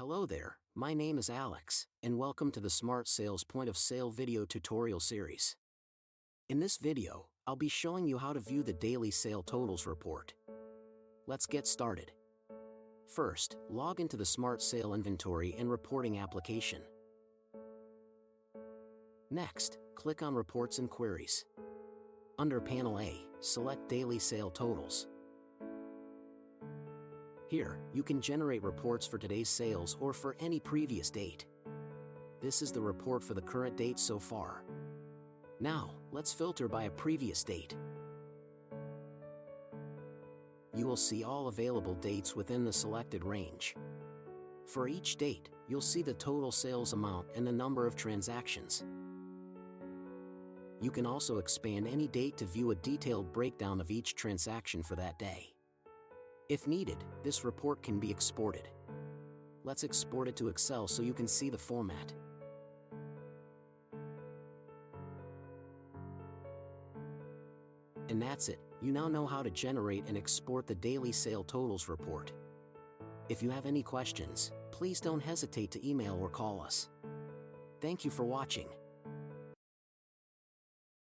Hello there, my name is Alex, and welcome to the SmartSale's point of sale video tutorial series. In this video, I'll be showing you how to view the daily sale totals report. Let's get started. First, log into the SmartSale inventory and reporting application. Next, click on Reports and Queries. Under Panel A, select Daily Sale Totals. Here, you can generate reports for today's sales or for any previous date. This is the report for the current date so far. Now, let's filter by a previous date. You will see all available dates within the selected range. For each date, you'll see the total sales amount and the number of transactions. You can also expand any date to view a detailed breakdown of each transaction for that day. If needed, this report can be exported. Let's export it to Excel so you can see the format. And that's it, you now know how to generate and export the daily sale totals report. If you have any questions, please don't hesitate to email or call us. Thank you for watching.